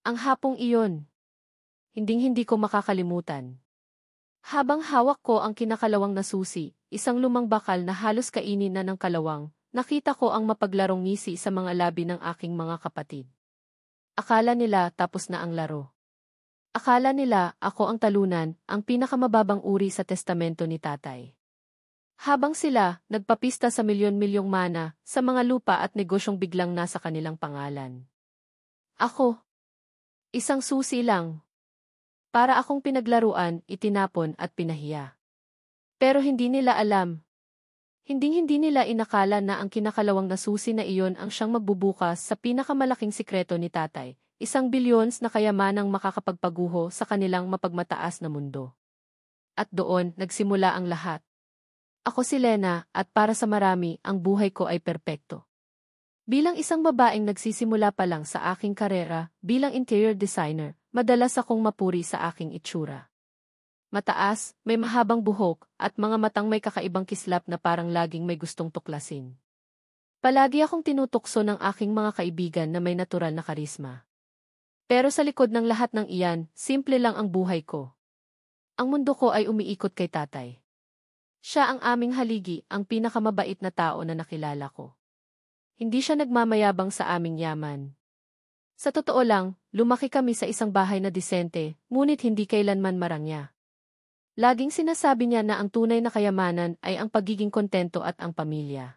Ang hapong iyon, hinding-hindi ko makakalimutan. Habang hawak ko ang kinakalawang na susi, isang lumang bakal na halos kainin na ng kalawang, nakita ko ang mapaglarong ngisi sa mga labi ng aking mga kapatid. Akala nila tapos na ang laro. Akala nila ako ang talunan, ang pinakamababang uri sa testamento ni tatay. Habang sila, nagpapista sa milyon-milyong mana, sa mga lupa at negosyong biglang nasa kanilang pangalan. Ako, isang susi lang. Para akong pinaglaruan, itinapon at pinahiya. Pero hindi nila alam. Hinding-hindi nila inakala na ang kinakalawang na susi na iyon ang siyang magbubukas sa pinakamalaking sikreto ni tatay, 1 bilyon na kayamanang makakapagpaguho sa kanilang mapagmataas na mundo. At doon, nagsimula ang lahat. Ako si Lena, at para sa marami, ang buhay ko ay perpekto. Bilang isang babaeng nagsisimula pa lang sa aking karera, bilang interior designer, madalas akong mapuri sa aking itsura. Mataas, may mahabang buhok, at mga matang may kakaibang kislap na parang laging may gustong tuklasin. Palagi akong tinutukso ng aking mga kaibigan na may natural na karisma. Pero sa likod ng lahat ng iyan, simple lang ang buhay ko. Ang mundo ko ay umiikot kay tatay. Siya ang aming haligi, ang pinakamabait na tao na nakilala ko. Hindi siya nagmamayabang sa aming yaman. Sa totoo lang, lumaki kami sa isang bahay na disente, ngunit hindi kailanman marangya. Laging sinasabi niya na ang tunay na kayamanan ay ang pagiging kontento at ang pamilya.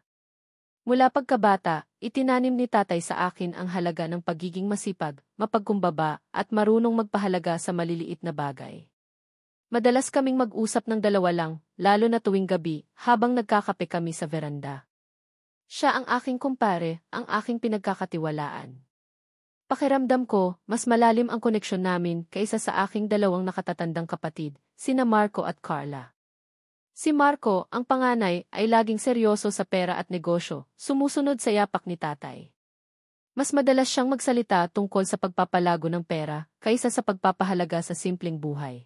Mula pagkabata, itinanim ni tatay sa akin ang halaga ng pagiging masipag, mapagkumbaba, at marunong magpahalaga sa maliliit na bagay. Madalas kaming mag-usap ng dalawa lang, lalo na tuwing gabi, habang nagkakape kami sa veranda. Siya ang aking kumpare, ang aking pinagkakatiwalaan. Pakiramdam ko, mas malalim ang koneksyon namin kaysa sa aking dalawang nakatatandang kapatid, sina Marco at Carla. Si Marco, ang panganay, ay laging seryoso sa pera at negosyo, sumusunod sa yapak ni tatay. Mas madalas siyang magsalita tungkol sa pagpapalago ng pera kaysa sa pagpapahalaga sa simpleng buhay.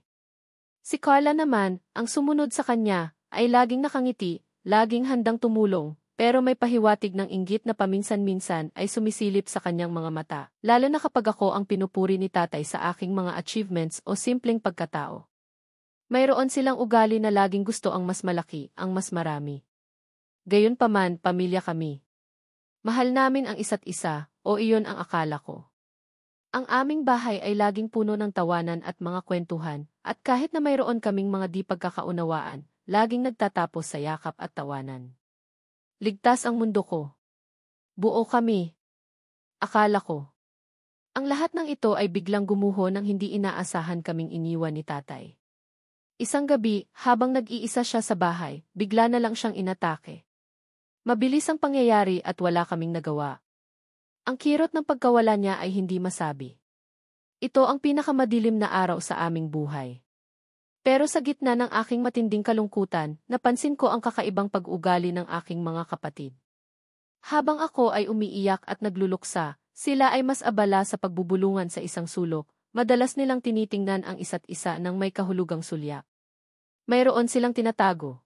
Si Carla naman, ang sumunod sa kanya, ay laging nakangiti, laging handang tumulong, pero may pahiwatig ng inggit na paminsan-minsan ay sumisilip sa kanyang mga mata, lalo na kapag ako ang pinupuri ni tatay sa aking mga achievements o simpleng pagkatao. Mayroon silang ugali na laging gusto ang mas malaki, ang mas marami. Gayunpaman, pamilya kami. Mahal namin ang isa't isa, o iyon ang akala ko. Ang aming bahay ay laging puno ng tawanan at mga kwentuhan, at kahit na mayroon kaming mga di pagkakaunawaan, laging nagtatapos sa yakap at tawanan. Ligtas ang mundo ko. Buo kami. Akala ko. Ang lahat ng ito ay biglang gumuho nang hindi inaasahan kaming iniwan ni tatay. Isang gabi, habang nag-iisa siya sa bahay, bigla na lang siyang inatake. Mabilis ang pangyayari at wala kaming nagawa. Ang kirot ng pagkawala niya ay hindi masabi. Ito ang pinakamadilim na araw sa aming buhay. Pero sa gitna ng aking matinding kalungkutan, napansin ko ang kakaibang pag-ugali ng aking mga kapatid. Habang ako ay umiiyak at nagluluksa, sila ay mas abala sa pagbubulungan sa isang sulok, madalas nilang tinitingnan ang isa't isa ng may kahulugang sulyak. Mayroon silang tinatago.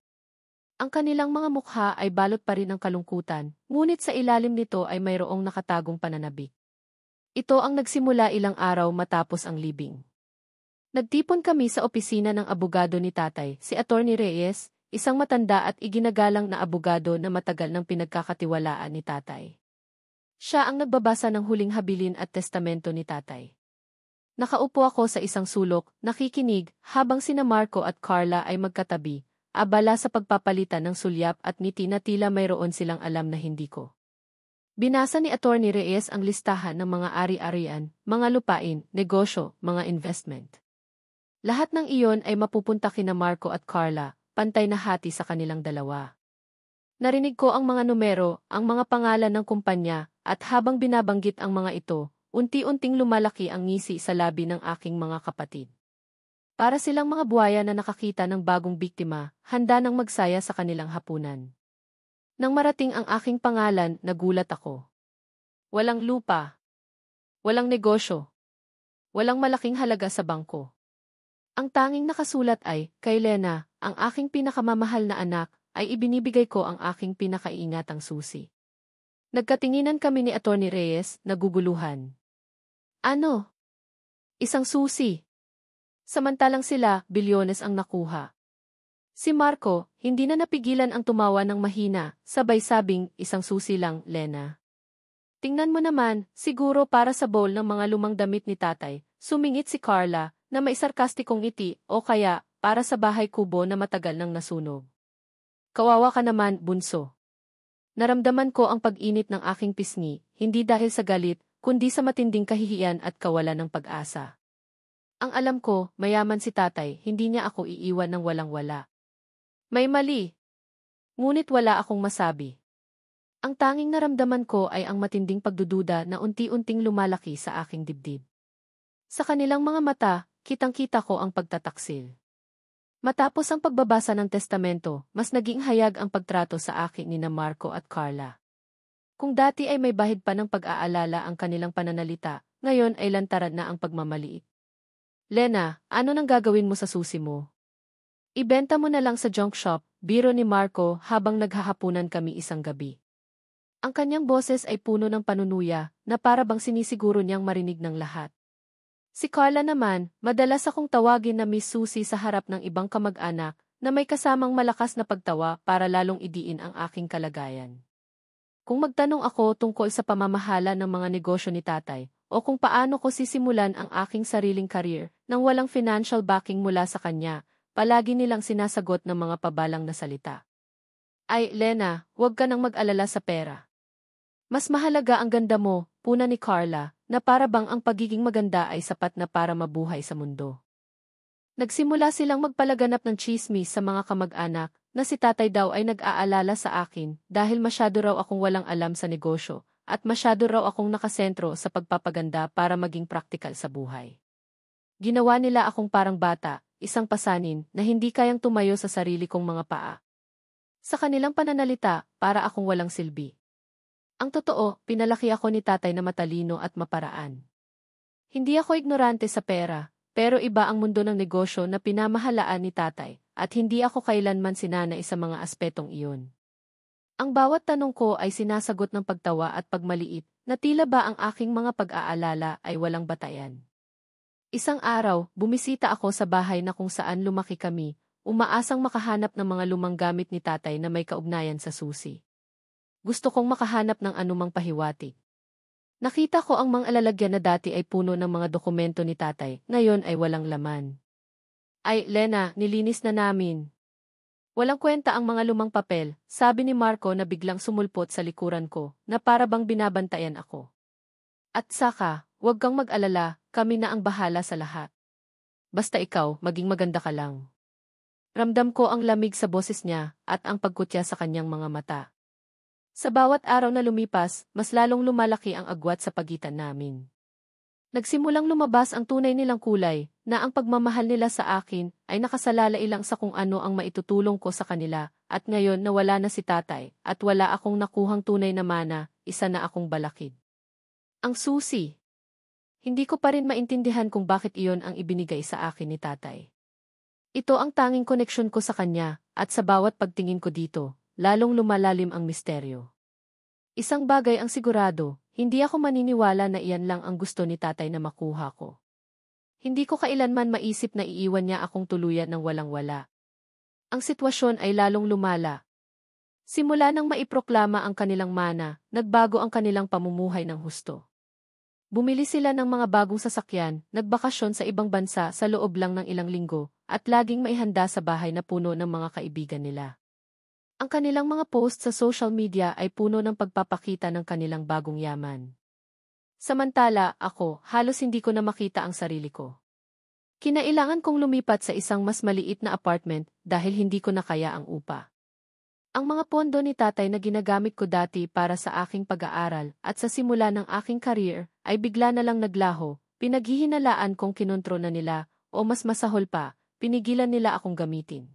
Ang kanilang mga mukha ay balot pa rin ng kalungkutan, ngunit sa ilalim nito ay mayroong nakatagong pananabik. Ito ang nagsimula ilang araw matapos ang libing. Nagtipon kami sa opisina ng abogado ni tatay, si Attorney Reyes, isang matanda at iginagalang na abogado na matagal ng pinagkakatiwalaan ni tatay. Siya ang nagbabasa ng huling habilin at testamento ni tatay. Nakaupo ako sa isang sulok, nakikinig, habang sina Marco at Carla ay magkatabi, abala sa pagpapalitan ng sulyap at ngiti na tila mayroon silang alam na hindi ko. Binasa ni Attorney Reyes ang listahan ng mga ari-arian, mga lupain, negosyo, mga investment. Lahat ng iyon ay mapupunta kina Marco at Carla, pantay na hati sa kanilang dalawa. Narinig ko ang mga numero, ang mga pangalan ng kumpanya, at habang binabanggit ang mga ito, unti-unting lumalaki ang ngisi sa labi ng aking mga kapatid. Para silang mga buhaya na nakakita ng bagong biktima, handa nang magsaya sa kanilang hapunan. Nang marating ang aking pangalan, nagulat ako. Walang lupa. Walang negosyo. Walang malaking halaga sa bangko. Ang tanging nakasulat ay, kay Lena, ang aking pinakamamahal na anak, ay ibinibigay ko ang aking pinakaiingatang susi. Nagkatinginan kami ni Attorney Reyes, naguguluhan. Ano? Isang susi. Samantalang sila, bilyones ang nakuha. Si Marco, hindi na napigilan ang tumawa ng mahina, sabay sabing, isang susi lang, Lena. Tingnan mo naman, siguro para sa bowl ng mga lumang damit ni tatay, sumingit si Carla, na may sarkastikong ngiti, o kaya, para sa bahay kubo na matagal nang nasunog. Kawawa ka naman, bunso. Naramdaman ko ang pag-init ng aking pisngi, hindi dahil sa galit, kundi sa matinding kahihiyan at kawalan ng pag-asa. Ang alam ko, mayaman si tatay, hindi niya ako iiwan ng walang-wala. May mali. Ngunit wala akong masabi. Ang tanging naramdaman ko ay ang matinding pagdududa na unti-unting lumalaki sa aking dibdib. Sa kanilang mga mata, kitang-kita ko ang pagtataksil. Matapos ang pagbabasa ng testamento, mas naging hayag ang pagtrato sa akin ni Marco at Carla. Kung dati ay may bahid pa ng pag-aalala ang kanilang pananalita, ngayon ay lantaran na ang pagmamaliit. Lena, ano nang gagawin mo sa susi mo? Ibenta mo na lang sa junk shop, biro ni Marco habang naghahapunan kami isang gabi. Ang kanyang boses ay puno ng panunuya na para bang sinisiguro niyang marinig ng lahat. Si Carla naman, madalas akong tawagin na Miss Susie sa harap ng ibang kamag-anak na may kasamang malakas na pagtawa para lalong idiin ang aking kalagayan. Kung magtanong ako tungkol sa pamamahala ng mga negosyo ni tatay, o kung paano ko sisimulan ang aking sariling career nang walang financial backing mula sa kanya, palagi nilang sinasagot ng mga pabalang na salita. Ay, Lena, huwag ka nang mag-alala sa pera. Mas mahalaga ang ganda mo, puna ni Carla, na para bang ang pagiging maganda ay sapat na para mabuhay sa mundo. Nagsimula silang magpalaganap ng tsismis sa mga kamag-anak na si tatay daw ay nag-aalala sa akin dahil masyado raw akong walang alam sa negosyo at masyado raw akong nakasentro sa pagpapaganda para maging praktikal sa buhay. Ginawa nila akong parang bata, isang pasanin na hindi kayang tumayo sa sarili kong mga paa. Sa kanilang pananalita, para akong walang silbi. Ang totoo, pinalaki ako ni tatay na matalino at maparaan. Hindi ako ignorante sa pera, pero iba ang mundo ng negosyo na pinamahalaan ni tatay, at hindi ako kailanman sinanay sa mga aspetong iyon. Ang bawat tanong ko ay sinasagot ng pagtawa at pagmaliit, na tila ba ang aking mga pag-aalala ay walang batayan. Isang araw, bumisita ako sa bahay na kung saan lumaki kami, umaasang makahanap ng mga lumang gamit ni tatay na may kaugnayan sa susi. Gusto kong makahanap ng anumang pahiwatig. Nakita ko ang mga lalagyan na dati ay puno ng mga dokumento ni tatay, ngayon ay walang laman. Ay, Lena, nilinis na namin. Walang kwenta ang mga lumang papel, sabi ni Marco na biglang sumulpot sa likuran ko, na para bang binabantayan ako. At saka, huwag kang mag-alala, kami na ang bahala sa lahat. Basta ikaw, maging maganda ka lang. Ramdam ko ang lamig sa boses niya, at ang pagkutya sa kanyang mga mata. Sa bawat araw na lumipas, mas lalong lumalaki ang agwat sa pagitan namin. Nagsimulang lumabas ang tunay nilang kulay, na ang pagmamahal nila sa akin ay nakasalalay lang sa kung ano ang maitutulong ko sa kanila, at ngayon na wala na si tatay, at wala akong nakuhang tunay na mana, isa na akong balakid. Ang susi. Hindi ko pa rin maintindihan kung bakit iyon ang ibinigay sa akin ni tatay. Ito ang tanging koneksyon ko sa kanya, at sa bawat pagtingin ko dito, lalong lumalalim ang misteryo. Isang bagay ang sigurado, hindi ako maniniwala na iyan lang ang gusto ni tatay na makuha ko. Hindi ko kailanman maisip na iiwan niya akong tuluyan ng walang-wala. Ang sitwasyon ay lalong lumala. Simula nang maiproklama ang kanilang mana, nagbago ang kanilang pamumuhay ng husto. Bumili sila ng mga bagong sasakyan, nagbakasyon sa ibang bansa sa loob lang ng ilang linggo, at laging may handa sa bahay na puno ng mga kaibigan nila. Ang kanilang mga post sa social media ay puno ng pagpapakita ng kanilang bagong yaman. Samantala, ako, halos hindi ko na makita ang sarili ko. Kinailangan kong lumipat sa isang mas maliit na apartment dahil hindi ko na kaya ang upa. Ang mga pondo ni tatay na ginagamit ko dati para sa aking pag-aaral at sa simula ng aking career ay bigla na lang naglaho, pinaghihinalaan kong kinontro na nila o mas masahol pa, pinigilan nila akong gamitin.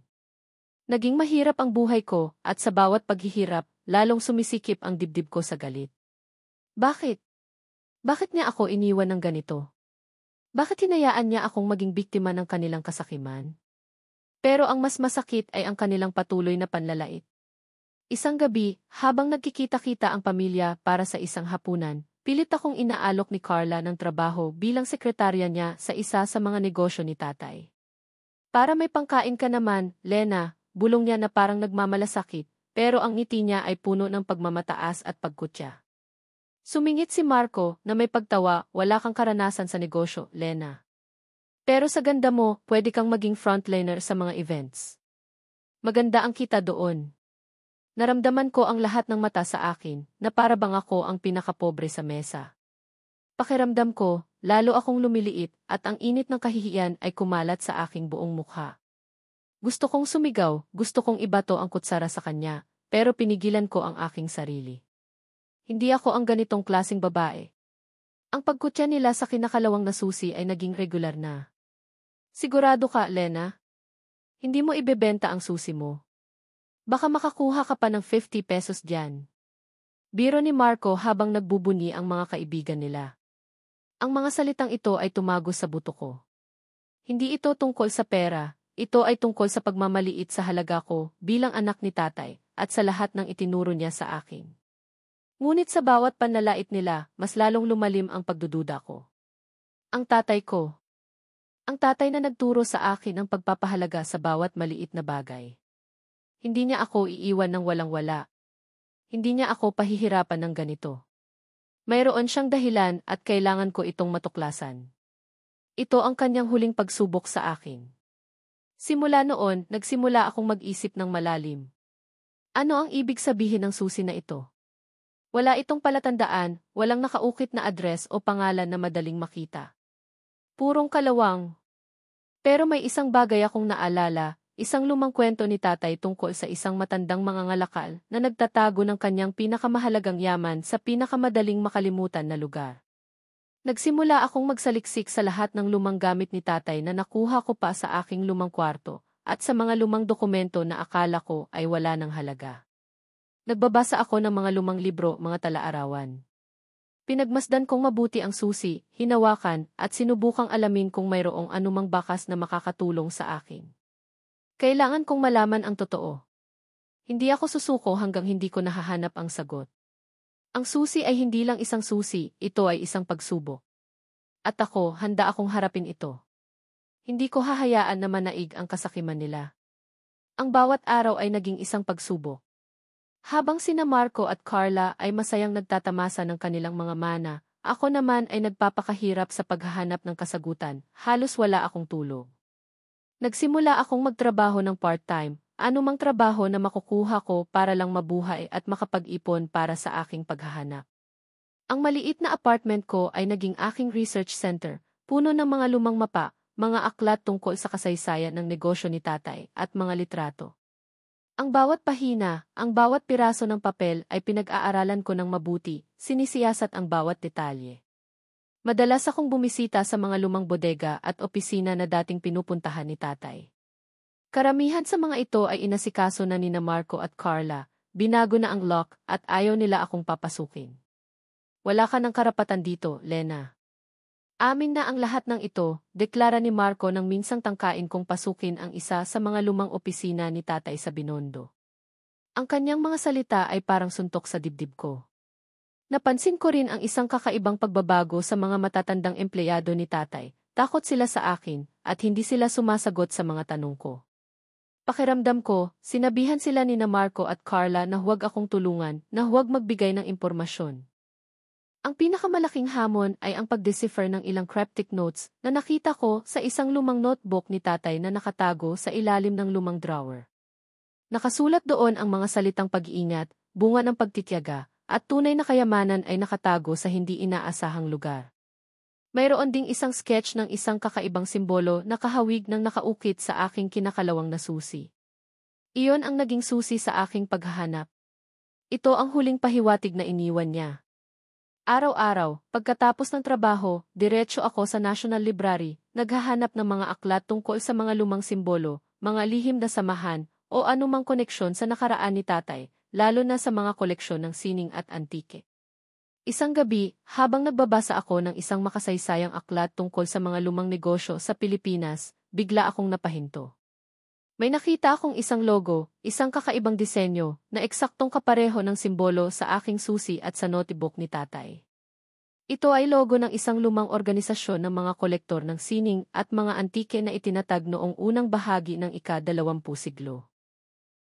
Naging mahirap ang buhay ko at sa bawat paghihirap, lalong sumisikip ang dibdib ko sa galit. Bakit? Bakit niya ako iniwan ng ganito? Bakit hinayaan niya akong maging biktima ng kanilang kasakiman? Pero ang mas masakit ay ang kanilang patuloy na panlalait. Isang gabi, habang nagkikita-kita ang pamilya para sa isang hapunan, Pilit akong inaalok ni Carla ng trabaho bilang sekretarya niya sa isa sa mga negosyo ni tatay. Para may pangkain ka naman, Lena, bulong niya na parang nagmamalasakit, pero ang ngiti niya ay puno ng pagmamataas at pagkutya. Sumingit si Marco na may pagtawa, wala kang karanasan sa negosyo, Lena. Pero sa ganda mo, pwede kang maging frontliner sa mga events. Maganda ang kita doon. Naramdaman ko ang lahat ng mata sa akin, na para bang ako ang pinakapobre sa mesa. Pakiramdam ko, lalo akong lumiliit at ang init ng kahihiyan ay kumalat sa aking buong mukha. Gusto kong sumigaw, gusto kong ibato ang kutsara sa kanya, pero pinigilan ko ang aking sarili. Hindi ako ang ganitong klaseng babae. Ang pagkutya nila sa kinakalawang na susi ay naging regular na. Sigurado ka, Lena? Hindi mo ibebenta ang susi mo. Baka makakuha ka pa ng 50 pesos diyan. Biro ni Marco habang nagbubuni ang mga kaibigan nila. Ang mga salitang ito ay tumagos sa buto ko. Hindi ito tungkol sa pera, ito ay tungkol sa pagmamaliit sa halaga ko bilang anak ni tatay at sa lahat ng itinuro niya sa akin. Ngunit sa bawat panlalait nila, mas lalong lumalim ang pagdududa ko. Ang tatay ko. Ang tatay na nagturo sa akin ang pagpapahalaga sa bawat maliit na bagay. Hindi niya ako iiwan ng walang-wala. Hindi niya ako pahihirapan ng ganito. Mayroon siyang dahilan at kailangan ko itong matuklasan. Ito ang kanyang huling pagsubok sa akin. Simula noon, nagsimula akong mag-isip ng malalim. Ano ang ibig sabihin ng susi na ito? Wala itong palatandaan, walang nakaukit na address o pangalan na madaling makita. Purong kalawang. Pero may isang bagay akong naalala, isang lumang kwento ni tatay tungkol sa isang matandang mangangalakal na nagtatago ng kanyang pinakamahalagang yaman sa pinakamadaling makalimutan na lugar. Nagsimula akong magsaliksik sa lahat ng lumang gamit ni tatay na nakuha ko pa sa aking lumang kwarto at sa mga lumang dokumento na akala ko ay wala ng halaga. Nagbabasa ako ng mga lumang libro, mga tala-arawan. Pinagmasdan kong mabuti ang susi, hinawakan at sinubukang alamin kung mayroong anumang bakas na makakatulong sa akin. Kailangan kong malaman ang totoo. Hindi ako susuko hanggang hindi ko nahahanap ang sagot. Ang susi ay hindi lang isang susi, ito ay isang pagsubok. At ako, handa akong harapin ito. Hindi ko hahayaan na manaig ang kasakiman nila. Ang bawat araw ay naging isang pagsubok. Habang sina Marco at Carla ay masayang nagtatamasa ng kanilang mga mana, ako naman ay nagpapakahirap sa paghahanap ng kasagutan, halos wala akong tulog. Nagsimula akong magtrabaho ng part-time, anumang trabaho na makukuha ko para lang mabuhay at makapag-ipon para sa aking paghahanap. Ang maliit na apartment ko ay naging aking research center, puno ng mga lumang mapa, mga aklat tungkol sa kasaysayan ng negosyo ni tatay at mga litrato. Ang bawat pahina, ang bawat piraso ng papel ay pinag-aaralan ko ng mabuti, sinisiyasat ang bawat detalye. Madalas akong bumisita sa mga lumang bodega at opisina na dating pinupuntahan ni tatay. Karamihan sa mga ito ay inasikaso na nina Marco at Carla, binago na ang lock at ayaw nila akong papasukin. Wala ka ng karapatan dito, Lena. Amin na ang lahat ng ito, deklara ni Marco nang minsang tangkain kong pasukin ang isa sa mga lumang opisina ni tatay sa Binondo. Ang kanyang mga salita ay parang suntok sa dibdib ko. Napansin ko rin ang isang kakaibang pagbabago sa mga matatandang empleyado ni tatay, takot sila sa akin, at hindi sila sumasagot sa mga tanong ko. Pakiramdam ko, sinabihan sila ni Marco at Carla na huwag akong tulungan, na huwag magbigay ng impormasyon. Ang pinakamalaking hamon ay ang pag-decipher ng ilang cryptic notes na nakita ko sa isang lumang notebook ni tatay na nakatago sa ilalim ng lumang drawer. Nakasulat doon ang mga salitang pag-iingat, bunga ng pagtityaga, at tunay na kayamanan ay nakatago sa hindi inaasahang lugar. Mayroon ding isang sketch ng isang kakaibang simbolo na kahawig ng nakaukit sa aking kinakalawang na susi. Iyon ang naging susi sa aking paghahanap. Ito ang huling pahiwatig na iniwan niya. Araw-araw, pagkatapos ng trabaho, diretso ako sa National Library, naghahanap ng mga aklat tungkol sa mga lumang simbolo, mga lihim na samahan, o anumang koneksyon sa nakaraan ni tatay, lalo na sa mga koleksyon ng sining at antike. Isang gabi, habang nagbabasa ako ng isang makasaysayang aklat tungkol sa mga lumang negosyo sa Pilipinas, bigla akong napahinto. May nakita akong isang logo, isang kakaibang disenyo, na eksaktong kapareho ng simbolo sa aking susi at sa notebook ni tatay. Ito ay logo ng isang lumang organisasyon ng mga kolektor ng sining at mga antike na itinatag noong unang bahagi ng ika-20 siglo.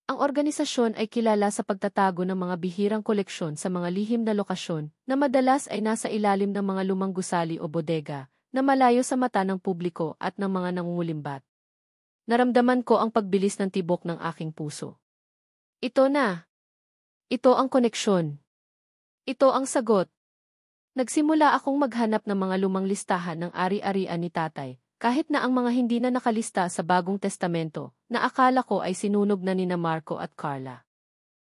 Ang organisasyon ay kilala sa pagtatago ng mga bihirang koleksyon sa mga lihim na lokasyon na madalas ay nasa ilalim ng mga lumang gusali o bodega na malayo sa mata ng publiko at ng mga nangungulimbat. Naramdaman ko ang pagbilis ng tibok ng aking puso. Ito na. Ito ang koneksyon. Ito ang sagot. Nagsimula akong maghanap ng mga lumang listahan ng ari-arian ni tatay, kahit na ang mga hindi na nakalista sa Bagong Testamento, na akala ko ay sinunog na nina Marco at Carla.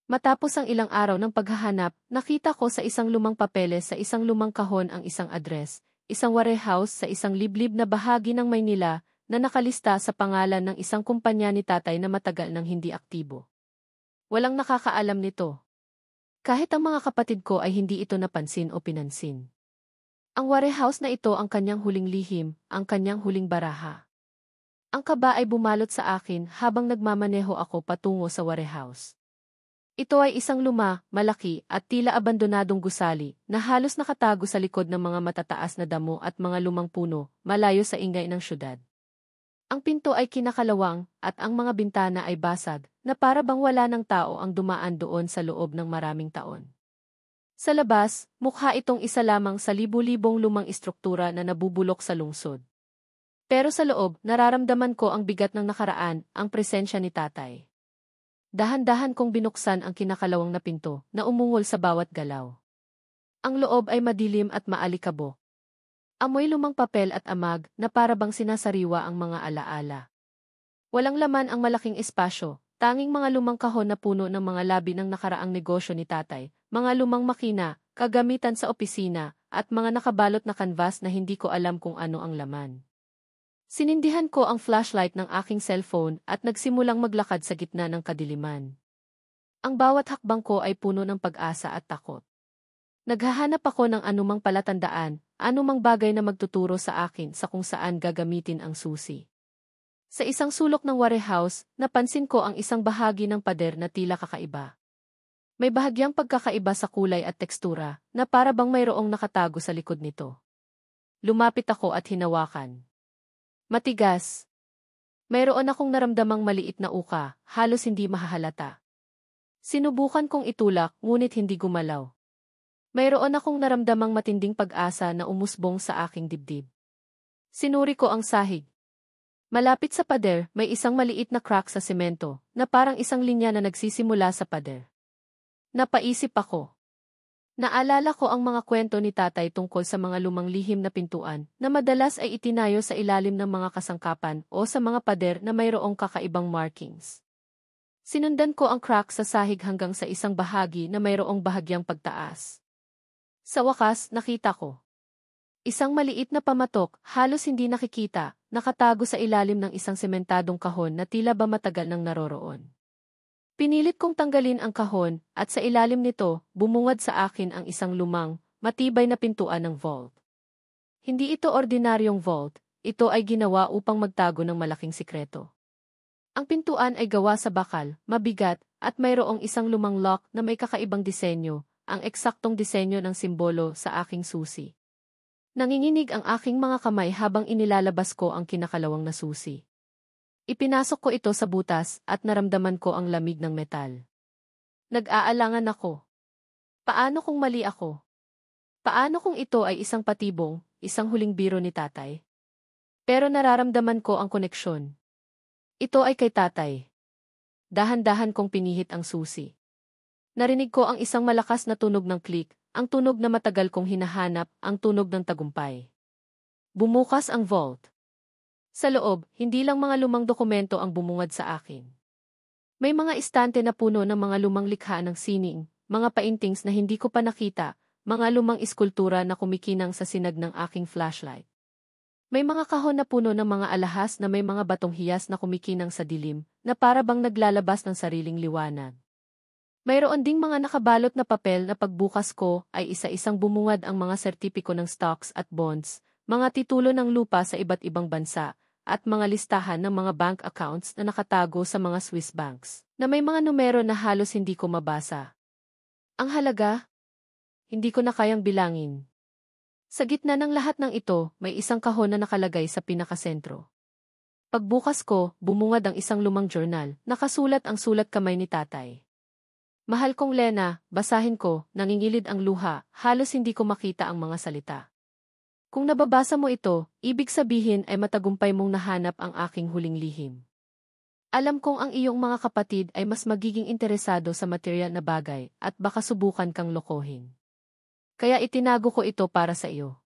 Matapos ang ilang araw ng paghahanap, nakita ko sa isang lumang papeles sa isang lumang kahon ang isang address, isang warehouse sa isang liblib na bahagi ng Maynila na nakalista sa pangalan ng isang kumpanya ni tatay na matagal nang hindi aktibo. Walang nakakaalam nito. Kahit ang mga kapatid ko ay hindi ito napansin o pinansin. Ang warehouse na ito ang kanyang huling lihim, ang kanyang huling baraha. Ang kaba ay bumalot sa akin habang nagmamaneho ako patungo sa warehouse. Ito ay isang malaki at tila abandonadong gusali na halos nakatago sa likod ng mga matataas na damo at mga lumang puno, malayo sa ingay ng syudad. Ang pinto ay kinakalawang at ang mga bintana ay basag, na para bang wala ng tao ang dumaan doon sa loob ng maraming taon. Sa labas, mukha itong isa lamang sa libu-libong lumang istruktura na nabubulok sa lungsod. Pero sa loob, nararamdaman ko ang bigat ng nakaraan, ang presensya ni tatay. Dahan-dahan kong binuksan ang kinakalawang na pinto, na umungol sa bawat galaw. Ang loob ay madilim at maalikabok. Amoy lumang papel at amag na para bang sinasariwa ang mga alaala. Walang laman ang malaking espasyo, tanging mga lumang kahon na puno ng mga labi ng nakaraang negosyo ni tatay, mga lumang makina, kagamitan sa opisina, at mga nakabalot na canvas na hindi ko alam kung ano ang laman. Sinindihan ko ang flashlight ng aking cellphone at nagsimulang maglakad sa gitna ng kadiliman. Ang bawat hakbang ko ay puno ng pag-asa at takot. Naghahanap ako ng anumang palatandaan, anumang bagay na magtuturo sa akin sa kung saan gagamitin ang susi. Sa isang sulok ng warehouse, napansin ko ang isang bahagi ng pader na tila kakaiba. May bahagyang pagkakaiba sa kulay at tekstura, na para bang mayroong nakatago sa likod nito. Lumapit ako at hinawakan. Matigas. Mayroon akong naramdamang maliit na uka, halos hindi mahahalata. Sinubukan kong itulak, ngunit hindi gumalaw. Mayroon akong naramdamang matinding pag-asa na umusbong sa aking dibdib. Sinuri ko ang sahig. Malapit sa pader, may isang maliit na crack sa semento, na parang isang linya na nagsisimula sa pader. Napaisip ako. Naalala ko ang mga kwento ni tatay tungkol sa mga lumang lihim na pintuan, na madalas ay itinayo sa ilalim ng mga kasangkapan o sa mga pader na mayroong kakaibang markings. Sinundan ko ang crack sa sahig hanggang sa isang bahagi na mayroong bahagyang pagtaas. Sa wakas, nakita ko. Isang maliit na pamatok, halos hindi nakikita, nakatago sa ilalim ng isang sementadong kahon na tila ba matagal nang naroroon. Pinilit kong tanggalin ang kahon, at sa ilalim nito, bumungad sa akin ang isang lumang, matibay na pintuan ng vault. Hindi ito ordinaryong vault, ito ay ginawa upang magtago ng malaking sikreto. Ang pintuan ay gawa sa bakal, mabigat, at mayroong isang lumang lock na may kakaibang disenyo, ang eksaktong disenyo ng simbolo sa aking susi. Nanginginig ang aking mga kamay habang inilalabas ko ang kinakalawang na susi. Ipinasok ko ito sa butas at naramdaman ko ang lamig ng metal. Nag-aalangan ako. Paano kung mali ako? Paano kung ito ay isang patibong, isang huling biro ni tatay? Pero nararamdaman ko ang koneksyon. Ito ay kay tatay. Dahan-dahan kong pinihit ang susi. Narinig ko ang isang malakas na tunog ng click, ang tunog na matagal kong hinahanap, ang tunog ng tagumpay. Bumukas ang vault. Sa loob, hindi lang mga lumang dokumento ang bumungad sa akin. May mga istante na puno ng mga lumang likha ng sining, mga paintings na hindi ko pa nakita, mga lumang iskultura na kumikinang sa sinag ng aking flashlight. May mga kahon na puno ng mga alahas na may mga batong hiyas na kumikinang sa dilim, na para bang naglalabas ng sariling liwanag. Mayroon ding mga nakabalot na papel na pagbukas ko ay isa-isang bumungad ang mga sertipiko ng stocks at bonds, mga titulo ng lupa sa iba't ibang bansa, at mga listahan ng mga bank accounts na nakatago sa mga Swiss banks, na may mga numero na halos hindi ko mabasa. Ang halaga? Hindi ko na kayang bilangin. Sa gitna ng lahat ng ito, may isang kahon na nakalagay sa pinakasentro. Pagbukas ko, bumungad ang isang lumang journal, nakasulat ang sulat kamay ni tatay. Mahal kong Lena, basahin ko, nangingilid ang luha, halos hindi ko makita ang mga salita. Kung nababasa mo ito, ibig sabihin ay matagumpay mong nahanap ang aking huling lihim. Alam kong ang iyong mga kapatid ay mas magiging interesado sa materyal na bagay at baka subukan kang lokohin. Kaya itinago ko ito para sa iyo.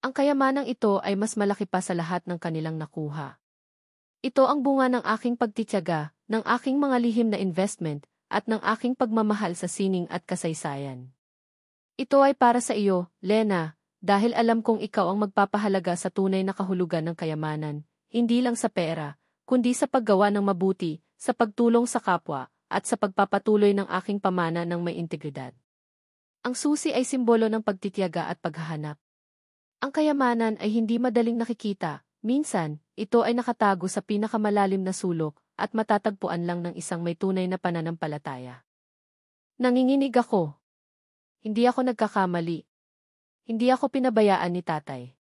Ang kayamanang ito ay mas malaki pa sa lahat ng kanilang nakuha. Ito ang bunga ng aking pagtitiyaga, ng aking mga lihim na investment, at ng aking pagmamahal sa sining at kasaysayan. Ito ay para sa iyo, Lena, dahil alam kong ikaw ang magpapahalaga sa tunay na kahulugan ng kayamanan, hindi lang sa pera, kundi sa paggawa ng mabuti, sa pagtulong sa kapwa, at sa pagpapatuloy ng aking pamana ng may integridad. Ang susi ay simbolo ng pagtitiyaga at paghahanap. Ang kayamanan ay hindi madaling nakikita, minsan, ito ay nakatago sa pinakamalalim na sulok, at matatagpuan lang ng isang may tunay na pananampalataya. Nanginginig ako. Hindi ako nagkakamali. Hindi ako pinabayaan ni tatay.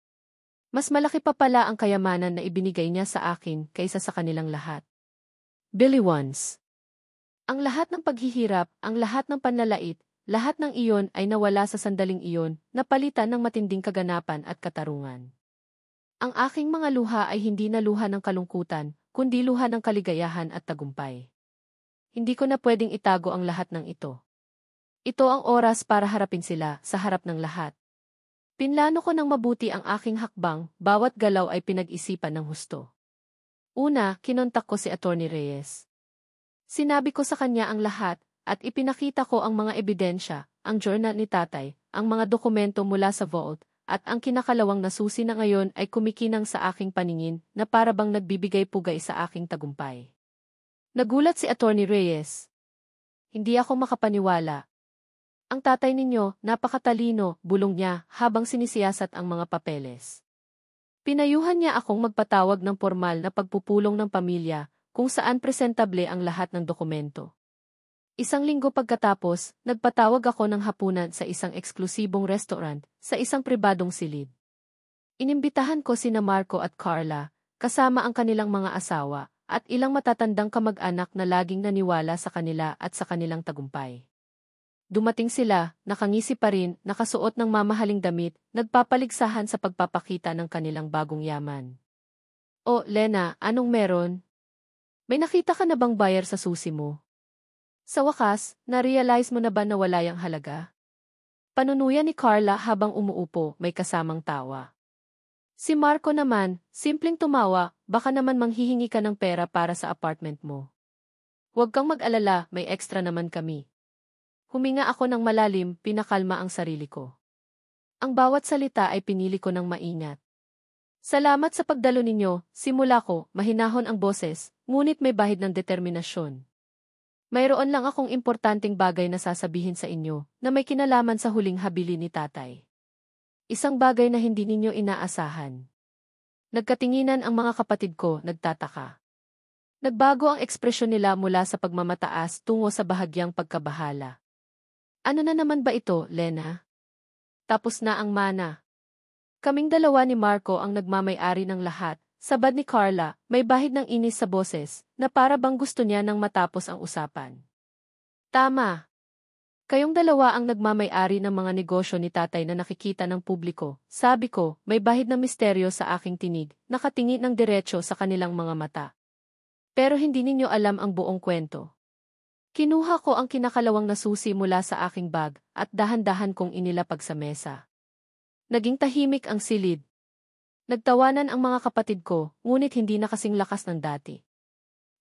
Mas malaki pa pala ang kayamanan na ibinigay niya sa akin kaysa sa kanilang lahat. Billy Once. Ang lahat ng paghihirap, ang lahat ng panlalait, lahat ng iyon ay nawala sa sandaling iyon, napalitan ng matinding kaganapan at katarungan. Ang aking mga luha ay hindi na luha ng kalungkutan, kundi luha ng kaligayahan at tagumpay. Hindi ko na pwedeng itago ang lahat ng ito. Ito ang oras para harapin sila sa harap ng lahat. Pinlano ko ng mabuti ang aking hakbang, bawat galaw ay pinag-isipan ng husto. Una, kinontak ko si Atty. Reyes. Sinabi ko sa kanya ang lahat, at ipinakita ko ang mga ebidensya, ang journal ni tatay, ang mga dokumento mula sa vault, at ang kinakalawang na susi na ngayon ay kumikinang sa aking paningin na para bang nagbibigay pugay sa aking tagumpay. Nagulat si Atty. Reyes. Hindi ako makapaniwala. Ang tatay ninyo, napakatalino, bulong niya habang sinisiyasat ang mga papeles. Pinayuhan niya akong magpatawag ng formal na pagpupulong ng pamilya kung saan presentable ang lahat ng dokumento. Isang linggo pagkatapos, nagpatawag ako ng hapunan sa isang eksklusibong restaurant sa isang pribadong silid. Inimbitahan ko sina Marco at Carla, kasama ang kanilang mga asawa, at ilang matatandang kamag-anak na laging naniwala sa kanila at sa kanilang tagumpay. Dumating sila, nakangisi pa rin, nakasuot ng mamahaling damit, nagpapaligsahan sa pagpapakita ng kanilang bagong yaman. "O, Lena, anong meron? May nakita ka na bang buyer sa susi mo? Sa wakas, na-realize mo na ba na wala yang halaga?" Panunuyan ni Carla habang umuupo, may kasamang tawa. Si Marco naman, simpleng tumawa, "Baka naman manghihingi ka ng pera para sa apartment mo. Huwag kang mag-alala, may extra naman kami." Huminga ako ng malalim, pinakalma ang sarili ko. Ang bawat salita ay pinili ko ng maingat. "Salamat sa pagdalo ninyo," simula ko, mahinahon ang boses, ngunit may bahid ng determinasyon. "Mayroon lang akong importanteng bagay na sasabihin sa inyo, na may kinalaman sa huling habili ni tatay. Isang bagay na hindi ninyo inaasahan." Nagkatinginan ang mga kapatid ko, nagtataka. Nagbago ang ekspresyon nila mula sa pagmamataas tungo sa bahagyang pagkabahala. "Ano na naman ba ito, Lena? Tapos na ang mana." Kaming dalawa ni Marco ang nagmamay-ari ng lahat. Sabad ni Carla, may bahid ng inis sa boses, na para bang gusto niya nang matapos ang usapan. "Tama. Kayong dalawa ang nagmamay-ari ng mga negosyo ni tatay na nakikita ng publiko," sabi ko, may bahid ng misteryo sa aking tinig, nakatingin ng diretso sa kanilang mga mata. "Pero hindi ninyo alam ang buong kwento." Kinuha ko ang kinakalawang na susi mula sa aking bag, at dahan-dahan kong inilapag sa mesa. Naging tahimik ang silid. Nagtawanan ang mga kapatid ko, ngunit hindi na kasing lakas ng dati.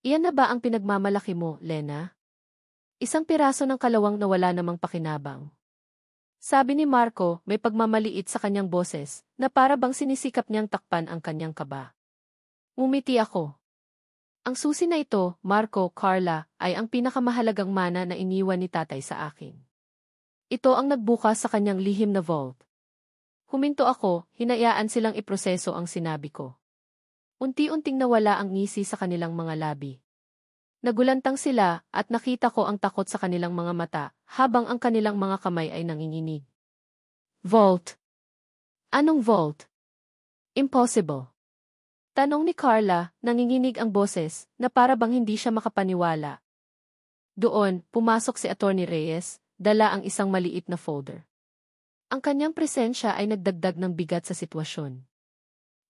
"Iyan na ba ang pinagmamalaki mo, Lena? Isang piraso ng kalawang na wala namang pakinabang?" Sabi ni Marco, may pagmamaliit sa kanyang boses, na para bang sinisikap niyang takpan ang kanyang kaba. Ngumiti ako. "Ang susi na ito, Marco, Carla, ay ang pinakamahalagang mana na iniwan ni tatay sa akin. Ito ang nagbukas sa kanyang lihim na vault." Huminto ako, hinayaan silang iproseso ang sinabi ko. Unti-unting nawala ang ngisi sa kanilang mga labi. Nagulantang sila, at nakita ko ang takot sa kanilang mga mata, habang ang kanilang mga kamay ay nanginginig. "Vault." Anong vault? Impossible. Tanong ni Carla, nanginginig ang boses, na para bang hindi siya makapaniwala. Doon, pumasok si Atty. Reyes, dala ang isang maliit na folder. Ang kanyang presensya ay nagdagdag ng bigat sa sitwasyon.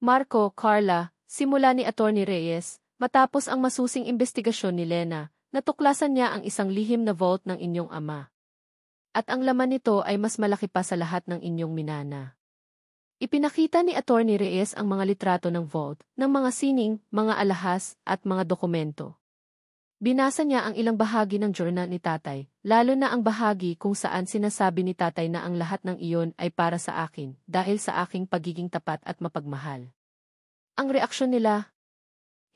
Marco, Carla, simula ni Atty. Reyes, matapos ang masusing investigasyon ni Lena, natuklasan niya ang isang lihim na vault ng inyong ama. At ang laman nito ay mas malaki pa sa lahat ng inyong minana. Ipinakita ni Atty. Reyes ang mga litrato ng vault, ng mga sining, mga alahas, at mga dokumento. Binasa niya ang ilang bahagi ng journal ni tatay, lalo na ang bahagi kung saan sinasabi ni tatay na ang lahat ng iyon ay para sa akin, dahil sa aking pagiging tapat at mapagmahal. Ang reaksyon nila?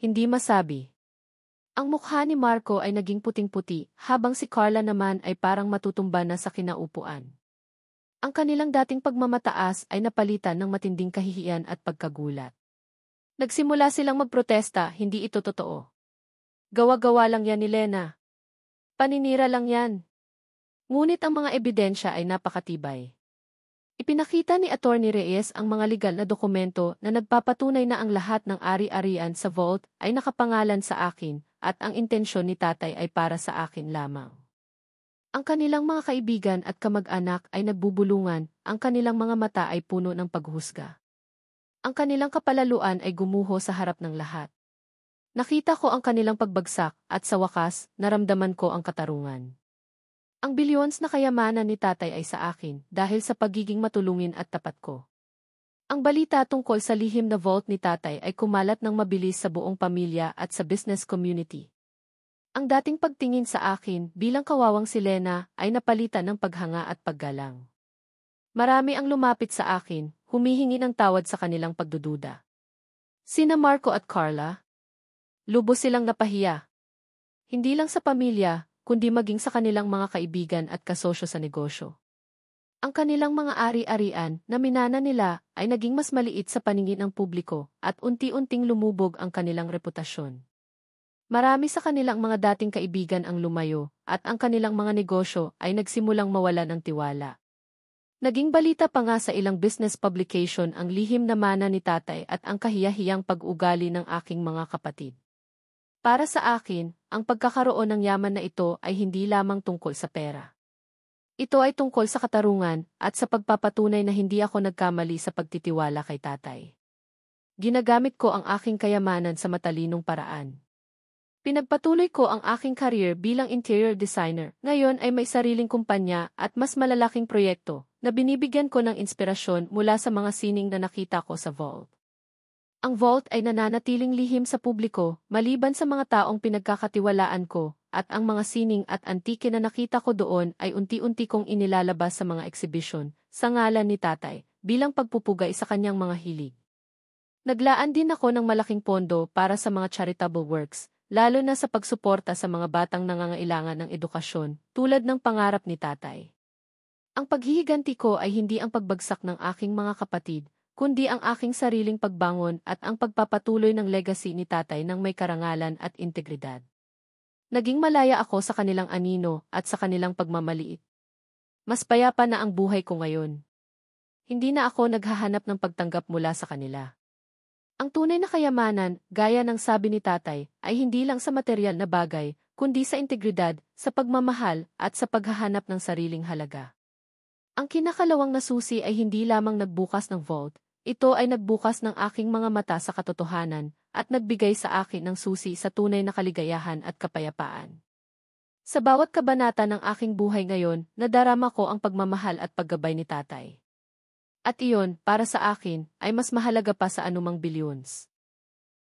Hindi masabi. Ang mukha ni Marco ay naging puting-puti, habang si Carla naman ay parang matutumba na sa kinaupuan. Ang kanilang dating pagmamataas ay napalitan ng matinding kahihiyan at pagkagulat. Nagsimula silang magprotesta, hindi ito totoo. Gawa-gawa lang yan ni Lena. Paninira lang yan. Ngunit ang mga ebidensya ay napakatibay. Ipinakita ni Atty. Reyes ang mga legal na dokumento na nagpapatunay na ang lahat ng ari-arian sa vault ay nakapangalan sa akin at ang intensyon ni tatay ay para sa akin lamang. Ang kanilang mga kaibigan at kamag-anak ay nagbubulungan, ang kanilang mga mata ay puno ng paghusga. Ang kanilang kapalaluan ay gumuho sa harap ng lahat. Nakita ko ang kanilang pagbagsak at sa wakas, naramdaman ko ang katarungan. Ang billions na kayamanan ni tatay ay sa akin dahil sa pagiging matulungin at tapat ko. Ang balita tungkol sa lihim na vault ni tatay ay kumalat ng mabilis sa buong pamilya at sa business community. Ang dating pagtingin sa akin bilang kawawang si Lena ay napalitan ng paghanga at paggalang. Marami ang lumapit sa akin, humihingi ng tawad sa kanilang pagdududa. Sina Marco at Carla? Lubos silang napahiya. Hindi lang sa pamilya, kundi maging sa kanilang mga kaibigan at kasosyo sa negosyo. Ang kanilang mga ari-arian na minana nila ay naging mas maliit sa paningin ng publiko at unti-unting lumubog ang kanilang reputasyon. Marami sa kanilang mga dating kaibigan ang lumayo at ang kanilang mga negosyo ay nagsimulang mawala ng tiwala. Naging balita pa nga sa ilang business publication ang lihim na mana ni tatay at ang kahiyahiyang pag-ugali ng aking mga kapatid. Para sa akin, ang pagkakaroon ng yaman na ito ay hindi lamang tungkol sa pera. Ito ay tungkol sa katarungan at sa pagpapatunay na hindi ako nagkamali sa pagtitiwala kay tatay. Ginagamit ko ang aking kayamanan sa matalinong paraan. Pinagpatuloy ko ang aking career bilang interior designer. Ngayon ay may sariling kumpanya at mas malalaking proyekto na binibigyan ko ng inspirasyon mula sa mga sining na nakita ko sa vault. Ang vault ay nananatiling lihim sa publiko, maliban sa mga taong pinagkakatiwalaan ko, at ang mga sining at antike na nakita ko doon ay unti-unti kong inilalabas sa mga eksibisyon, sa ngalan ni tatay, bilang pagpupugay sa kanyang mga hilig. Naglaan din ako ng malaking pondo para sa mga charitable works, lalo na sa pagsuporta sa mga batang nangangailangan ng edukasyon, tulad ng pangarap ni tatay. Ang paghihiganti ko ay hindi ang pagbagsak ng aking mga kapatid, kundi ang aking sariling pagbangon at ang pagpapatuloy ng legacy ni tatay ng may karangalan at integridad. Naging malaya ako sa kanilang anino at sa kanilang pagmamaliit. Mas payapa na ang buhay ko ngayon. Hindi na ako naghahanap ng pagtanggap mula sa kanila. Ang tunay na kayamanan, gaya ng sabi ni tatay, ay hindi lang sa material na bagay, kundi sa integridad, sa pagmamahal, at sa paghahanap ng sariling halaga. Ang kinakalawang na susi ay hindi lamang nagbukas ng vault, ito ay nagbukas ng aking mga mata sa katotohanan at nagbigay sa akin ng susi sa tunay na kaligayahan at kapayapaan. Sa bawat kabanata ng aking buhay ngayon, nadarama ko ang pagmamahal at paggabay ni tatay. At iyon, para sa akin, ay mas mahalaga pa sa anumang billions.